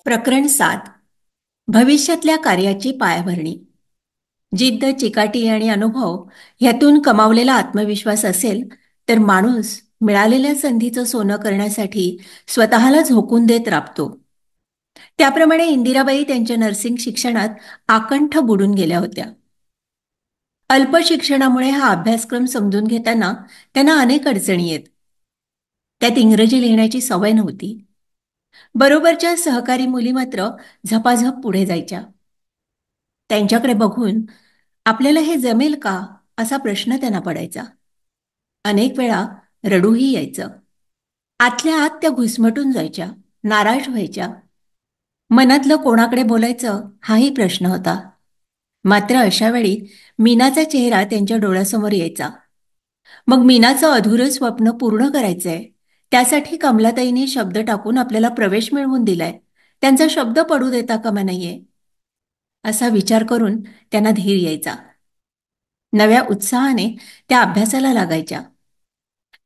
प्रकरण 7. भविष्यातल्या कार्याची पायाभरणी. जिद्द, चिकाटी आणि अनुभव ह्यातून कमावलेला आत्मविश्वास असेल तर माणूस मिळालेल्या संधीचं सोनं करण्यासाठी स्वतःला झोकून देत राबतो. त्याप्रमाणे इंदिराबाई त्यांच्या नर्सिंग शिक्षणात आकंठ बुडून गेल्या होत्या. अल्प शिक्षणामुळे हा अभ्यासक्रम समजून घेताना त्यांना अनेक अडचणी येत. त्यात इंग्रजी लिहिण्याची सवय नव्हती. बरोबरच्या सहकारी मुली मात्र झपाझप पुढे जायच्या. त्यांच्याकडे बघून आपल्याला हे जमेल का असा प्रश्न त्यांना पडायचा. अनेक वेळा रडूही यायचं. आतल्या आत त्या घुसमटून जायच्या, नाराज व्हायच्या. मनातलं कोणाकडे बोलायचं हाही प्रश्न होता. मात्र अशा वेळी मीनाचा चेहरा त्यांच्या डोळ्यासमोर यायचा. मग मीनाचं अधुरं स्वप्न पूर्ण करायचंय, त्यासाठी कमलाताईंनी शब्द टाकून आपल्याला प्रवेश मिळवून दिलाय, त्यांचा शब्द पडू देता कामा नाहीये, असा विचार करून त्यांना धीर यायचा. नव्या उत्साहाने त्या अभ्यासाला लागायच्या.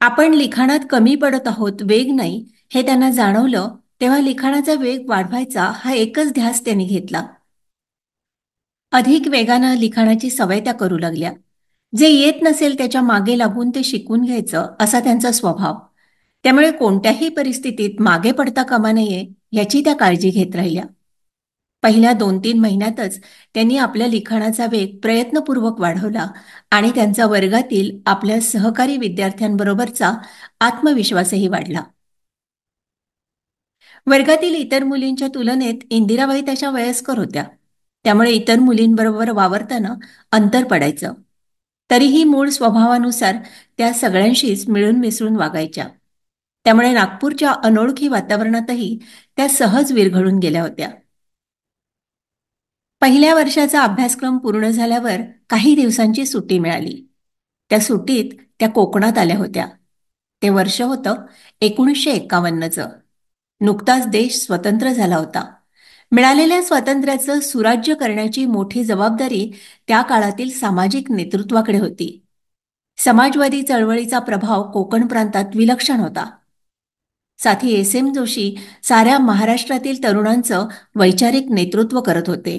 आपण लिखाणात कमी पडत आहोत, वेग नाही, हे त्यांना जाणवलं तेव्हा लिखाणाचा वेग वाढवायचा हा एकच ध्यास त्यांनी घेतला. अधिक वेगानं लिखाणाची सवय त्या करू लागल्या. जे येत नसेल त्याच्या मागे लागून ते शिकून घ्यायचं असा त्यांचा स्वभाव. त्यामुळे कोणत्याही परिस्थितीत मागे पडता कामा नये याची त्या काळजी घेत राहिल्या. पहिल्या 2-3 महिन्यातच त्यांनी आपल्या लिखाणाचा वेग प्रयत्नपूर्वक वाढवला आणि त्यांचा वर्गातील आपल्या सहकारी विद्यार्थ्यांबरोबरचा आत्मविश्वासही वाढला. वर्गातील इतर मुलींच्या तुलनेत इंदिराबाई त्याच्या वयस्कर होत्या. त्यामुळे इतर मुलींबरोबर वावरताना अंतर पडायचं. तरीही मूळ स्वभावानुसार त्या सगळ्यांशीच मिळून मिसळून वागायच्या. त्यामुळे नागपूरच्या अनोळखी वातावरणातही त्या सहज विरघळून गेल्या होत्या. पहिल्या वर्षाचा अभ्यासक्रम पूर्ण झाल्यावर काही दिवसांची सुट्टी मिळाली. त्या सुट्टीत त्या कोकणात आल्या होत्या. ते वर्ष होतं 1951चं. नुकताच देश स्वतंत्र झाला होता. मिळालेल्या स्वातंत्र्याचं सुराज्य करण्याची मोठी जबाबदारी त्या काळातील सामाजिक नेतृत्वाकडे होती. समाजवादी चळवळीचा प्रभाव कोकण प्रांतात विलक्षण होता. साथी एस.एम. जोशी साऱ्या महाराष्ट्रातील तरुणांचं वैचारिक नेतृत्व करत होते.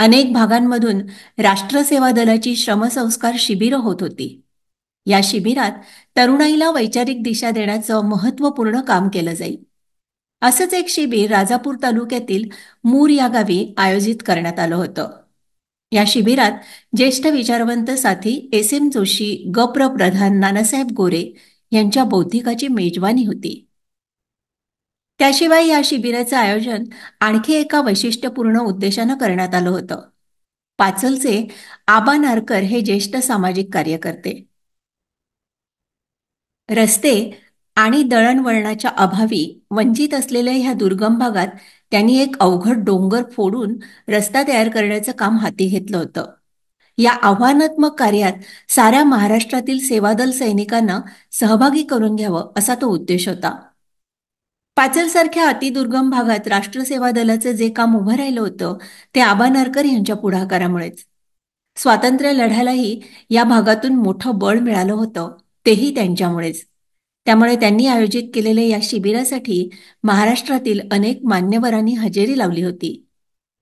अनेक भागांमधून राष्ट्रसेवा दलाची श्रमसंस्कार शिबिरं होत होती. या शिबिरात तरुणाईला वैचारिक दिशा देण्याचं महत्त्वपूर्ण काम केलं जाईल. असंच एक शिबिर राजापूर तालुक्यातील मूर या गावी आयोजित करण्यात आलं होतं. या शिबिरात ज्येष्ठ विचारवंत साथी एस.एम. जोशी, ग.प्र. प्रधान नानासाहेब गोरे यांच्या बौद्धिकाची मेजवानी होती. त्याशिवाय या शिबिराचं आयोजन आणखी एका वैशिष्ट्यपूर्ण उद्देशानं करण्यात आलं होतं. पाचलचे आबा नारकर हे ज्येष्ठ सामाजिक कार्यकर्ते. रस्ते आणि दळणवळणाच्या अभावी वंचित असलेल्या ह्या दुर्गम भागात त्यांनी एक अवघड डोंगर फोडून रस्ता तयार करण्याचं काम हाती घेतलं होतं. या आव्हानात्मक कार्यात साऱ्या महाराष्ट्रातील सेवादल सैनिकांना सहभागी करून घ्यावं असा तो उद्देश होता. पाचलसारख्या अतिदुर्गम भागात राष्ट्रसेवा दलाचं जे काम उभं राहिलं होतं ते आबा नारकर यांच्या पुढाकारामुळेच. स्वातंत्र्य लढ्यालाही या भागातून मोठं बळ मिळालं होतं, तेही त्यांच्यामुळेच. त्यामुळे त्यांनी आयोजित केलेल्या या शिबिरासाठी महाराष्ट्रातील अनेक मान्यवरांनी हजेरी लावली होती.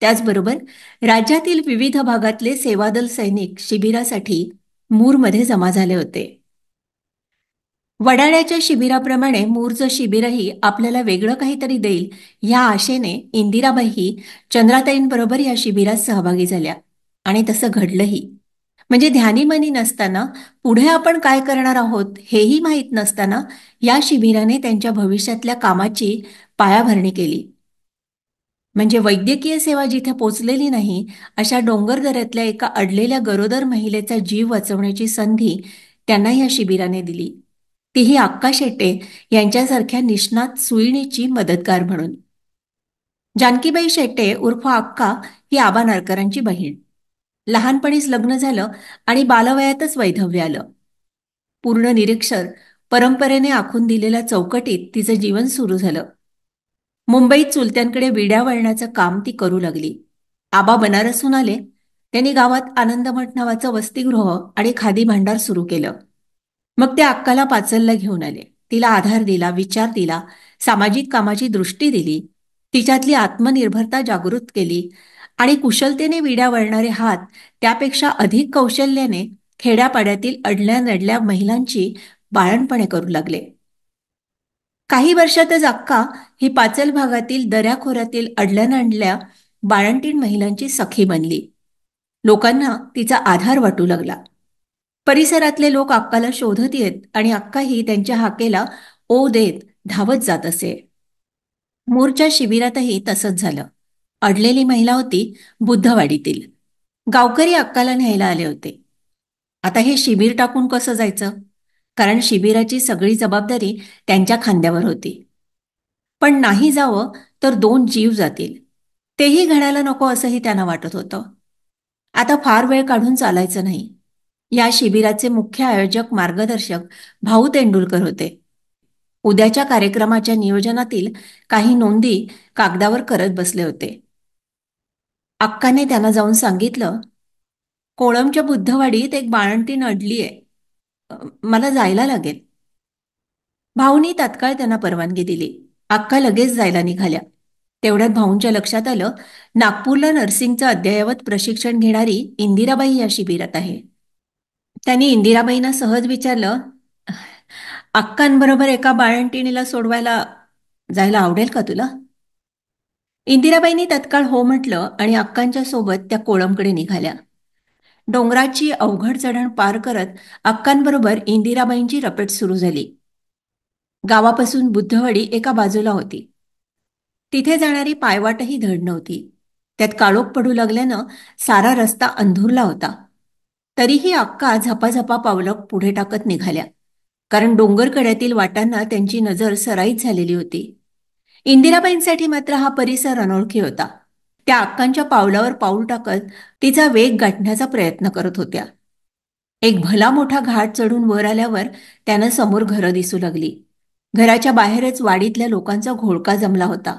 त्याचबरोबर राज्यातील विविध भागातले सेवादल सैनिक शिबिरासाठी मूरमध्ये जमा झाले होते. वडाळ्याच्या शिबिराप्रमाणे मूरचं शिबिरही आपल्याला वेगळं काहीतरी देईल ह्या आशेने इंदिराबाईही चंद्राताईंबरोबर या शिबिरात सहभागी झाल्या आणि तसं घडलंही. म्हणजे ध्यानीमनी नसताना पुढे आपण काय करणार आहोत हेही माहीत नसताना या शिबिराने त्यांच्या भविष्यातल्या कामाची पायाभरणी केली. म्हणजे वैद्यकीय सेवा जिथे पोचलेली नाही अशा डोंगरदऱ्यातल्या एका अडलेल्या गरोदर महिलेचा जीव वाचवण्याची संधी त्यांना या शिबिराने दिली. तीही अक्का शेट्टे यांच्यासारख्या निष्णात सुईणीची मदतगार म्हणून. जानकीबाई शेट्टे उर्फ अक्का ही आबा नारकरांची बहीण. लहानपणीच लग्न झालं आणि बालवयातच वैधव्य आलं. पूर्ण निरक्षर, परंपरेने आखून दिलेल्या चौकटीत तिचं जीवन सुरू झालं. मुंबईत चुलत्यांकडे विड्या वळण्याचं काम ती करू लागली. आबा बनारसहून आले. त्यांनी गावात आनंदमठ नावाचं वसतिगृह आणि खादी भांडार सुरू केलं. मग ते अक्काला पाचलला घेऊन आले. तिला आधार दिला, विचार दिला, सामाजिक कामाची दृष्टी दिली. तिच्यातली आत्मनिर्भरता जागृत केली आणि कुशलतेने विड्या वळणारे हात त्यापेक्षा अधिक कौशल्याने खेड्यापाड्यातील अडल्या नडल्या महिलांची बाळणपणे करू लागले. काही वर्षातच अक्का ही पाचल भागातील दऱ्याखोऱ्यातील अडल्यानडल्या बाळंटीण महिलांची सखी बनली. लोकांना तिचा आधार वाटू लागला. परिसरातले लोक अक्काला शोधत येत आणि अक्काही त्यांच्या हाकेला ओ देत धावत जात असे. मूरच्या शिबिरातही तसंच झालं. अडलेली महिला होती बुद्धवाडीतील. गावकरी अक्काला न्यायला आले होते. आता हे शिबिर टाकून कसं जायचं? कारण शिबिराची सगळी जबाबदारी त्यांच्या खांद्यावर होती. पण नाही जावं तर 2 जीव जातील. तेही घडायला नको असंही त्यांना वाटत होतं. आता फार वेळ काढून चालायचं नाही. या शिबिराचे मुख्य आयोजक मार्गदर्शक भाऊ तेंडुलकर होते. उद्याच्या कार्यक्रमाच्या नियोजनातील काही नोंदी कागदावर करत बसले होते. अक्काने त्यांना जाऊन सांगितलं, कोळमच्या बुद्धवाडीत एक बाळंतीण अडलीय. मला जायला लागेल. भाऊनी तात्काळ त्यांना परवानगी दिली. अक्का लगेच जायला निघाल्या. तेवढ्यात भाऊंच्या लक्षात आलं, नागपूरला नर्सिंगचं अद्ययावत प्रशिक्षण घेणारी इंदिराबाई या शिबिरात आहे. त्यांनी इंदिराबाईंना सहज विचारलं, अक्कांबरोबर एका बाळंतिणीला सोडवायला जायला आवडेल का तुला? इंदिराबाईंनी तत्काळ हो म्हटलं आणि अक्कांच्या सोबत त्या कोळमकडे निघाल्या. डोंगराची अवघड चढण पार करत अक्कांबरोबर इंदिराबाईंची रपेट सुरू झाली. गावापासून बुद्धवाडी एका बाजूला होती. तिथे जाणारी पायवाटही धड नव्हती. त्यात काळोख पडू लागल्यानं सारा रस्ता अंधुरला होता. तरीही अक्का झपाझपा पावलं पुढे टाकत निघाल्या. कारण डोंगरकड्यातील वाटांना त्यांची नजर सराईत झालेली होती. इंदिराबाईंसाठी मात्र हा परिसर अनोळखी होता. त्या अक्कांच्या पावलावर पाऊल टाकत तिचा वेग गाठण्याचा प्रयत्न करत होत्या. एक भला मोठा घाट चढून वर आल्यावर त्यानं समोर घरं दिसू लागली. घराच्या बाहेरच वाडीतल्या लोकांचा घोळका जमला होता.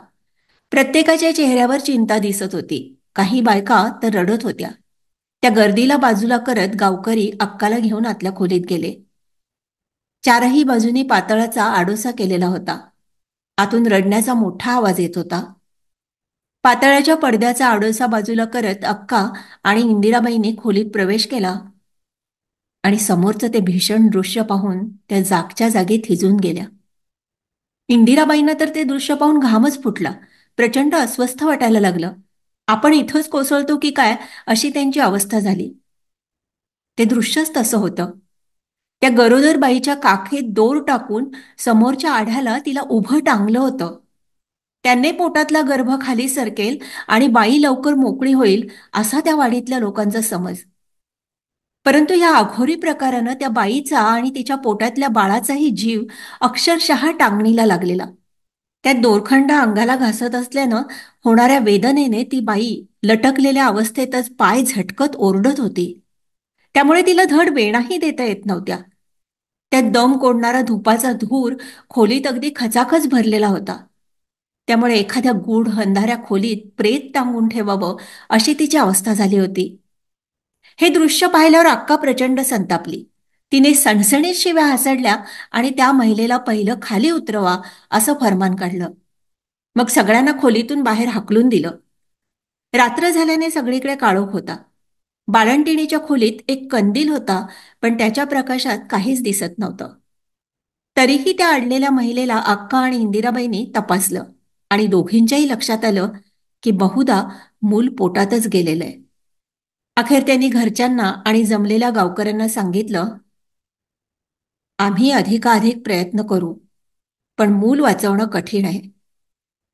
प्रत्येकाच्या चेहऱ्यावर चिंता दिसत होती. काही बायका तर रडत होत्या. त्या गर्दीला बाजूला करत गावकरी अक्काला घेऊन आतल्या खोलीत गेले. चारही बाजूनी पातळाचा आडोसा केलेला होता. आतून रडण्याचा मोठा आवाज येत होता. पातळाच्या पडद्याचा आडोसा बाजूला करत अक्का आणि इंदिराबाईंनी खोलीत प्रवेश केला आणि समोरचं ते भीषण दृश्य पाहून त्या जागच्या जागी थिजून गेल्या. इंदिराबाईंना तर ते दृश्य पाहून घामच फुटला. प्रचंड अस्वस्थ वाटायला लागलं. आपण इथंच कोसळतो की काय अशी त्यांची अवस्था झाली. ते दृश्यच तसं होतं. त्या गरोदर बाईच्या काखेत दोर टाकून समोरच्या आढ्याला तिला उभं टांगलं होतं. त्याने पोटातला गर्भ खाली सरकेल आणि बाई लवकर मोकळी होईल असा त्या वाडीतल्या लोकांचा समज. परंतु या अघोरी प्रकारानं त्या बाईचा आणि तिच्या पोटातल्या बाळाचाही जीव अक्षरशः टांगणीला लागलेला. त्या दोरखंड अंगाला घासत असल्यानं होणाऱ्या वेदनेने ती बाई लटकलेल्या अवस्थेतच पाय झटकत ओरडत होती. त्यामुळे तिला धड वेणाही देता येत नव्हत्या. त्यात दम कोंडणारा धुपाचा धूर खोलीत अगदी खचाखच भरलेला होता. त्यामुळे एखाद्या गूढ अंधाऱ्या खोलीत प्रेत टांगून ठेवावं अशी तिची अवस्था झाली होती. हे दृश्य पाहिल्यावर अक्का प्रचंड संतापली. तिने सणसणीत शिव्या हासडल्या आणि त्या महिलेला पहिलं खाली उतरवा असं फरमान काढलं. मग सगळ्यांना खोलीतून बाहेर हाकलून दिलं. रात्र झाल्याने सगळीकडे काळोख होता. बाळंतिणीच्या खोलीत एक कंदील होता, पण त्याच्या प्रकाशात काहीच दिसत नव्हतं. तरीही त्या अडलेल्या महिलेला अक्का आणि इंदिराबाईंनी तपासलं आणि दोघींच्याही लक्षात आलं की बहुधा मूल पोटातच गेलेलंय. अखेर त्यांनी घरच्यांना आणि जमलेल्या गावकऱ्यांना सांगितलं, आम्ही अधिकाधिक प्रयत्न करू, पण मूल वाचवणं कठीण आहे.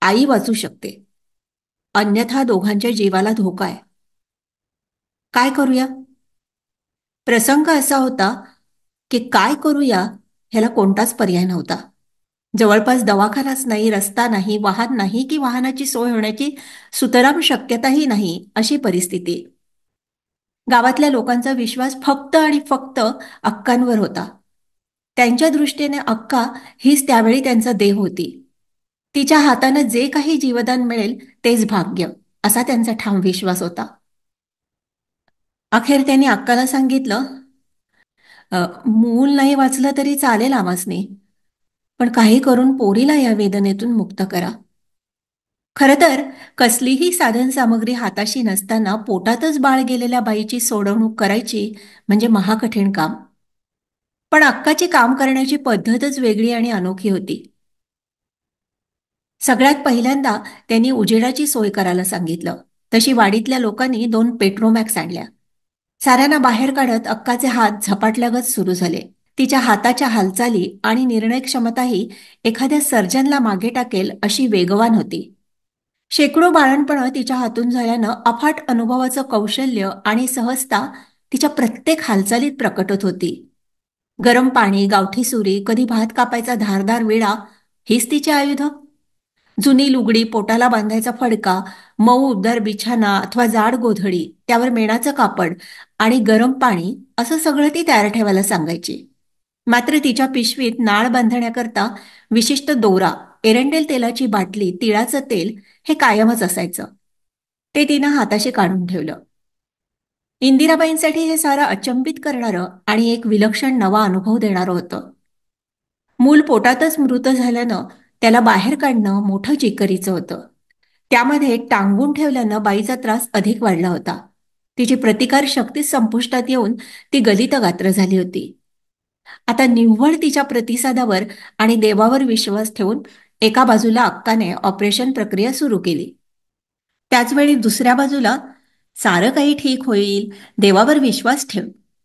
आई वाचू शकते, अन्यथा दोघांच्या जीवाला धोका आहे. काय करूया? प्रसंग असा होता की काय करूया ह्याला कोणताच पर्याय नव्हता. जवळपास दवाखानाच नाही, रस्ता नाही, वाहन नाही की वाहनाची सोय होण्याची सुतराम शक्यताही नाही अशी परिस्थिती. गावातल्या लोकांचा विश्वास फक्त आणि फक्त अक्कांवर होता. त्यांच्या दृष्टीने अक्का हीच त्यावेळी त्यांचा देव होती. तिच्या हातानं जे काही जीवदान मिळेल तेच भाग्य असा त्यांचा ठाम विश्वास होता. अखेर त्यांनी अक्काला सांगितलं, मूल नाही वाचलं तरी चालेल आमासनी, पण काही करून पोरीला या वेदनेतून मुक्त करा. खरं तर कसलीही साधन सामग्री हाताशी नसताना पोटातच बाळ गेलेल्या बाईची सोडवणूक करायची म्हणजे महाकठीण काम. पण अक्काची काम करण्याची पद्धतच वेगळी आणि अनोखी होती. सगळ्यात पहिल्यांदा त्यांनी उजेडाची सोय करायला सांगितलं. तशी वाडीतल्या लोकांनी 2 पेट्रोमॅक्स आणल्या. साऱ्यांना बाहेर काढत अक्काचे हात झपाटल्यागत सुरू झाले. तिच्या हाताच्या हालचाली आणि निर्णय क्षमताही एखाद्या सर्जनला मागे टाकेल अशी वेगवान होती. शेकडो बाळंतपणं तिच्या हातून झाल्यानं अफाट अनुभवाचं कौशल्य आणि सहजता तिच्या प्रत्येक हालचालीत प्रकटत होती. गरम पाणी, गावठी सुरी, कधी भात कापायचा धारदार विळा हीच तिची आयुधं. जुनी लुगडी, पोटाला बांधायचा फडका, मऊ उबदार बिछाना अथवा जाड गोधडी, त्यावर मेणाचं कापड आणि गरम पाणी असं सगळं ती तयार ठेवायला सांगायची. मात्र तिच्या पिशवीत नाळ बांधण्याकरता विशिष्ट दोरा, एरंडेल तेलाची बाटली, तिळाचं तेल हे कायमच असायचं. ते तिनं हाताशी काढून ठेवलं. इंदिराबाईंसाठी हे सारं अचंबित करणारं आणि एक विलक्षण नवा अनुभव देणारं होतं. मूल पोटातच मृत झाल्यानं त्याला बाहेर काढणं मोठं चिकरीचं होतं. त्यामध्ये टांगून ठेवल्यानं बाईचा त्रास अधिक वाढला होता. तिची प्रतिकार शक्ती संपुष्टात येऊन ती गलितगात्र झाली होती. आता निव्वळ तिच्या प्रतिसादावर आणि देवावर विश्वास ठेवून एका बाजूला अक्काने ऑपरेशन प्रक्रिया सुरू केली. त्याचवेळी दुसऱ्या बाजूला सारं काही ठीक होईल, देवावर विश्वास ठेव,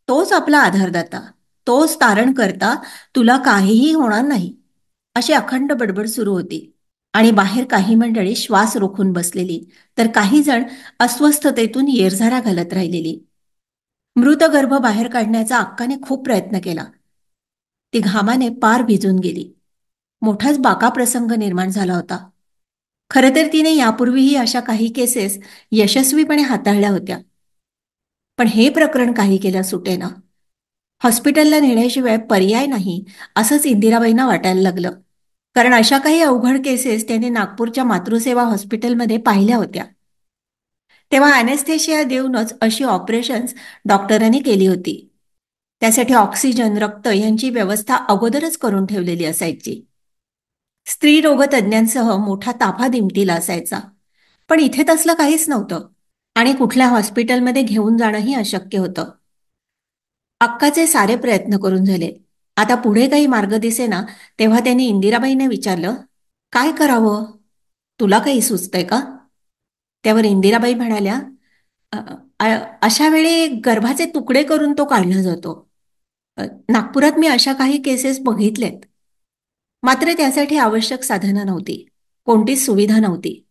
तोच आपला आधारदाता, तोच तारण करता, तुला काहीही होणार नाही, अशी अखंड बडबड सुरू होती. आणि बाहेर काही मंडळी श्वास रोखून बसलेली, तर काही जण अस्वस्थतेतून येरझारा घालत राहिलेली. मृतगर्भ बाहेर काढण्याचा अक्काने खूप प्रयत्न केला. ती घामाने पार भिजून गेली. मोठाच बाका प्रसंग निर्माण झाला होता. खरं तर तिने यापूर्वीही अशा काही केसेस यशस्वीपणे हाताळल्या होत्या. पण हे प्रकरण काही केल्या सुटेना. हॉस्पिटलला नेण्याशिवाय पर्याय नाही असंच इंदिराबाईंना वाटायला लागलं. कारण अशा काही अवघड केसेस त्यांनी नागपूरच्या मातृसेवा हॉस्पिटलमध्ये पाहिल्या होत्या. तेव्हा अॅनेस्थेशिया देऊनच अशी ऑपरेशन्स डॉक्टरांनी केली होती. त्यासाठी ऑक्सिजन, रक्त यांची व्यवस्था अगोदरच करून ठेवलेली असायची. स्त्री रोगतज्ञांसह मोठा ताफा दिमतीला असायचा. पण इथे तसलं काहीच नव्हतं आणि कुठल्या हॉस्पिटलमध्ये घेऊन जाणंही अशक्य होतं. अक्काचे सारे प्रयत्न करून झाले. आता पुढे काही मार्ग दिसेना तेव्हा त्यांनी इंदिराबाईंना विचारलं, काय करावं? तुला काही सुचतंय का? त्यावर इंदिराबाई म्हणाल्या, "अ, अशा वेळी गर्भाचे तुकडे करून तो काढला जातो. नागपुरात मी अशा काही केसेस बघितल्यात. मात्र त्यासाठी आवश्यक साधनं नव्हती, कोणतीच सुविधा नव्हती.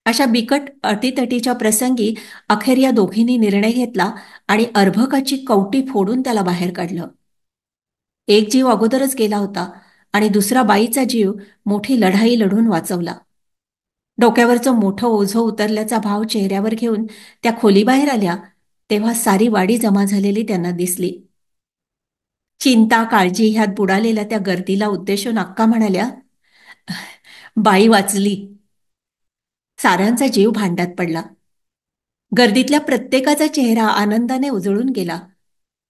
अशा बिकट अटीतटीच्या प्रसंगी अखेर या दोघींनी निर्णय घेतला आणि अर्भकाची कवटी फोडून त्याला बाहेर काढलं. एक जीव अगोदरच गेला होता आणि दुसरा बाईचा जीव मोठी लढाई लढून वाचवला. डोक्यावरचं मोठं ओझं उतरल्याचा भाव चेहऱ्यावर घेऊन त्या खोलीबाहेर आल्या तेव्हा सारी वाडी जमा झालेली त्यांना दिसली. चिंता, काळजी ह्यात बुडालेल्या त्या गर्दीला उद्देशून अक्का म्हणाल्या, बाई वाचली. साऱ्यांचा जीव भांड्यात पडला. गर्दीतल्या प्रत्येकाचा चेहरा आनंदाने उजळून गेला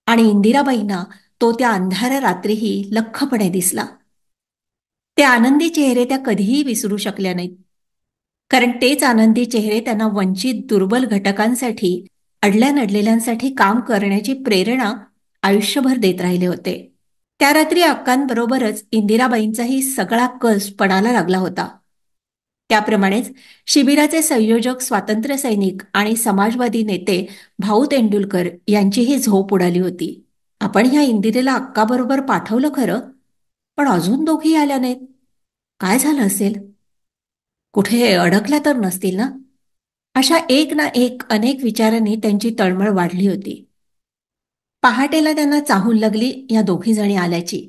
आणि इंदिराबाईंना तो त्या अंधाऱ्या रात्रीही लख्खपणे दिसला. ते आनंदी चेहरे त्या कधीही विसरू शकल्या नाहीत. कारण तेच आनंदी चेहरे त्यांना वंचित दुर्बल घटकांसाठी, अडल्या नडलेल्यांसाठी काम करण्याची प्रेरणा आयुष्यभर देत राहिले होते. त्या रात्री अक्कांबरोबरच इंदिराबाईंचाही सगळा कस पणाला लागला होता. त्याप्रमाणेच शिबिराचे संयोजक, स्वातंत्र्य सैनिक आणि समाजवादी नेते भाऊ तेंडुलकर यांचीही झोप उडाली होती. आपण ह्या इंदिरेला अक्काबरोबर पाठवलं खरं, पण अजून दोघी आल्या नाहीत. काय झालं असेल? कुठे अडकल्या तर नसतील ना? अशा एक ना एक अनेक विचारांनी त्यांची तळमळ वाढली होती. पहाटेला त्यांना चाहूल लागली या दोघी जणी आल्याची.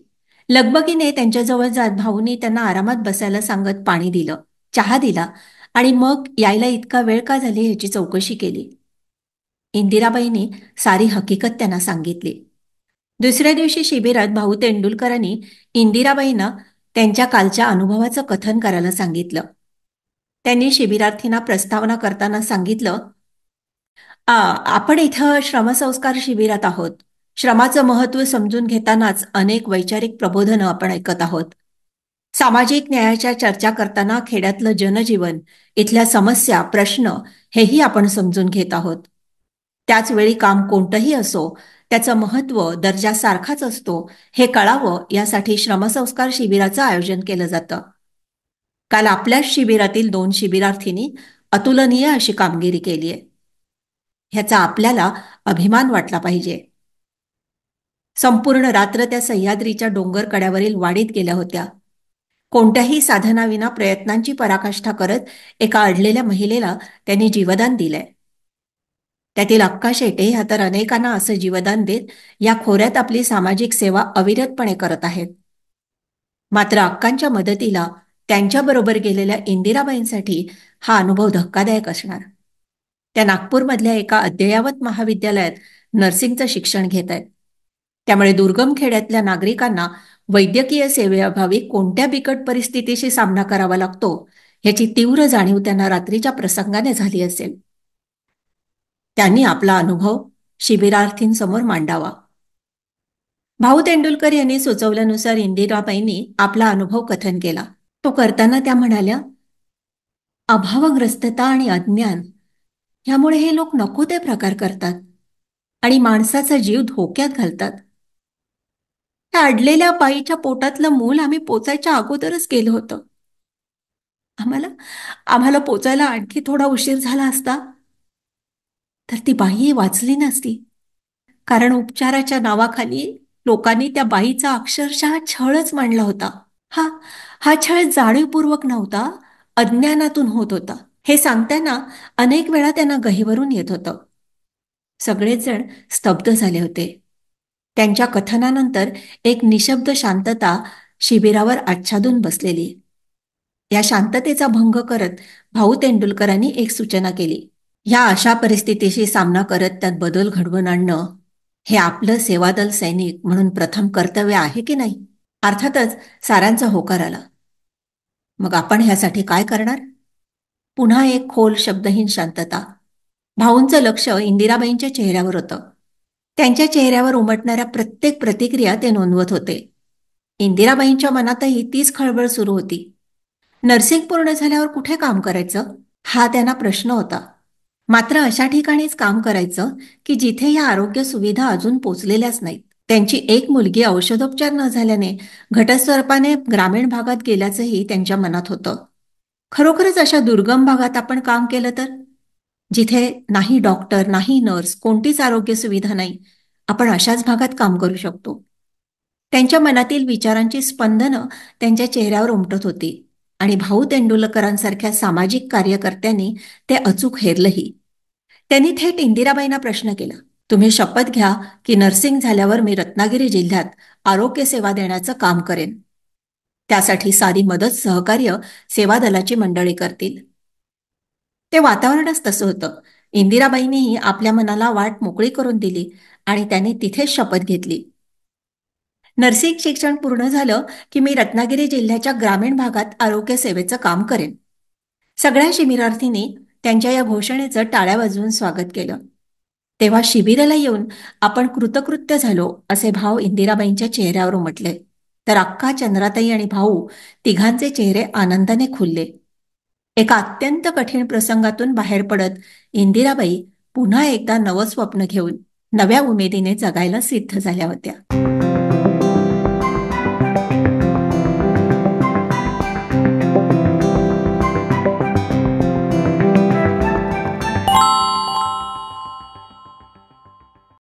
लगबगीने त्यांच्याजवळ जात भाऊनी त्यांना आरामात बसायला सांगत पाणी दिलं, चहा दिला आणि मग यायला इतका वेळ का झाली ह्याची चौकशी केली. इंदिराबाईंनी सारी हकीकत त्यांना सांगितली. दुसऱ्या दिवशी शिबिरात भाऊ तेंडुलकरांनी इंदिराबाईंना त्यांच्या कालच्या अनुभवाचं कथन करायला सांगितलं. त्यांनी शिबिरार्थींना प्रस्तावना करताना सांगितलं, आपण इथं श्रमसंस्कार शिबिरात आहोत. श्रमाचं महत्त्व समजून घेतानाच अनेक वैचारिक प्रबोधनं आपण ऐकत आहोत. सामाजिक न्यायाच्या चर्चा करताना खेड्यातलं जनजीवन, इथल्या समस्या, प्रश्न हेही आपण समजून घेत आहोत. त्याचवेळी काम कोणतंही असो, त्याचं महत्त्व, दर्जा सारखाच असतो हे कळावं यासाठी श्रमसंस्कार शिबिराचं आयोजन केलं जातं. काल आपल्याच शिबिरातील 2 शिबिरार्थींनी अतुलनीय अशी कामगिरी केली आहे. ह्याचा आपल्याला अभिमान वाटला पाहिजे. संपूर्ण रात्र त्या सह्याद्रीच्या डोंगर कड्यावरील वाडीत गेल्या होत्या. कोणत्याही साधनाविना प्रयत्नांची पराकाष्ठा करत एका अडलेल्या महिलेला त्यांनी जीवदान दिलंय. त्यातील अक्का शेटे ह्या तर अनेकांना असं जीवदान देत या खोऱ्यात आपली सामाजिक सेवा अविरतपणे करत आहेत. मात्र अक्कांच्या मदतीला त्यांच्याबरोबर गेलेल्या इंदिराबाईंसाठी हा अनुभव धक्कादायक असणार. त्या नागपूरमधल्या एका अद्ययावत महाविद्यालयात नर्सिंगचं शिक्षण घेत आहेत. त्यामुळे दुर्गम खेड्यातल्या नागरिकांना वैद्यकीय सेवेअभावी कोणत्या बिकट परिस्थितीशी सामना करावा लागतो ह्याची तीव्र जाणीव त्यांना रात्रीच्या प्रसंगाने झाली असेल. त्यांनी आपला अनुभव शिबिरार्थींसमोर मांडावा. भाऊ तेंडुलकर यांनी सुचवल्यानुसार इंदिराबाईंनी आपला अनुभव कथन केला. तो करताना त्या म्हणाल्या, अभावग्रस्तता आणि अज्ञान यामुळे हे लोक नको ते प्रकार करतात आणि माणसाचा जीव धोक्यात घालतात. त्या अडलेल्या बाईच्या पोटातलं मूल आम्ही पोचायच्या अगोदरच गेलो होतं. आम्हाला आम्हाला पोचायला आणखी थोडा उशीर झाला असता तर ती बाई वाचली नसती. कारण उपचाराच्या नावाखाली लोकांनी त्या बाईचा अक्षरशः छळच मांडला होता. हा हा छळ जाणीवपूर्वक नव्हता, अज्ञानातून होत होता. हे सांगताना अनेक वेळा त्यांना गहिवरून येत होतं. सगळेच जण स्तब्ध झाले होते. त्यांच्या कथनानंतर एक निशब्द शांतता शिबिरावर आच्छादून बसलेली. या शांततेचा भंग करत भाऊ तेंडुलकरांनी एक सूचना केली. या अशा परिस्थितीशी सामना करत त्यात बदल घडवून आणणं हे आपलं सेवादल सैनिक म्हणून प्रथम कर्तव्य आहे की नाही? अर्थातच सारांचा होकार आला. मग आपण ह्यासाठी काय करणार? पुन्हा एक खोल शब्दहीन शांतता. भाऊंचं लक्ष इंदिराबाईंच्या चेहऱ्यावर होतं. त्यांच्या चेहऱ्यावर उमटणाऱ्या प्रत्येक प्रतिक्रिया ते नोंदवत होते. इंदिराबाईंच्या मनातही तीच खळबळ सुरू होती. नर्सिंग पूर्ण झाल्यावर कुठे काम करायचं हा त्यांना प्रश्न होता. मात्र अशा ठिकाणीच काम करायचं की जिथे या आरोग्य सुविधा अजून पोचलेल्याच नाहीत. त्यांची एक मुलगी औषधोपचार न झाल्याने घटस्वरूपाने ग्रामीण भागात गेल्याचंही त्यांच्या मनात होतं. खरोखरच अशा दुर्गम भागात आपण काम केलं तर, जिथे नाही डॉक्टर, नाही नर्स, कोणतीच आरोग्य सुविधा नाही, आपण अशाच भागात काम करू शकतो. त्यांच्या मनातील विचारांची स्पंदनं त्यांच्या चेहऱ्यावर उमटत होती आणि भाऊ तेंडुलकरांसारख्या सामाजिक कार्यकर्त्यांनी ते अचूक हेरलंही. त्यांनी थेट इंदिराबाईंना प्रश्न केला, तुम्ही शपथ घ्या की नर्सिंग झाल्यावर मी रत्नागिरी जिल्ह्यात आरोग्य सेवा देण्याचं काम करेन. त्यासाठी सारी मदत सहकार्य सेवा दलाची मंडळी करतील. ते वातावरणच तसं होतं. इंदिराबाईंनीही आपल्या मनाला वाट मोकळी करून दिली आणि त्यांनी तिथेच शपथ घेतली. नर्सिंग शिक्षण पूर्ण झालं की मी रत्नागिरी जिल्ह्याच्या ग्रामीण भागात आरोग्य सेवेचं काम करेन. सगळ्या शिबिरार्थींनी त्यांच्या या घोषणेचं टाळ्या वाजवून स्वागत केलं. तेव्हा शिबिराला येऊन आपण कृतकृत्य झालो असे भाव इंदिराबाईंच्या चेहऱ्यावर उमटले. तर अक्का, चंद्राताई आणि भाऊ तिघांचे चेहरे आनंदाने खुलले. एका अत्यंत कठीण प्रसंगातून बाहेर पडत इंदिराबाई पुन्हा एकदा नवं स्वप्न घेऊन नव्या उमेदीने जगायला सिद्ध झाल्या होत्या.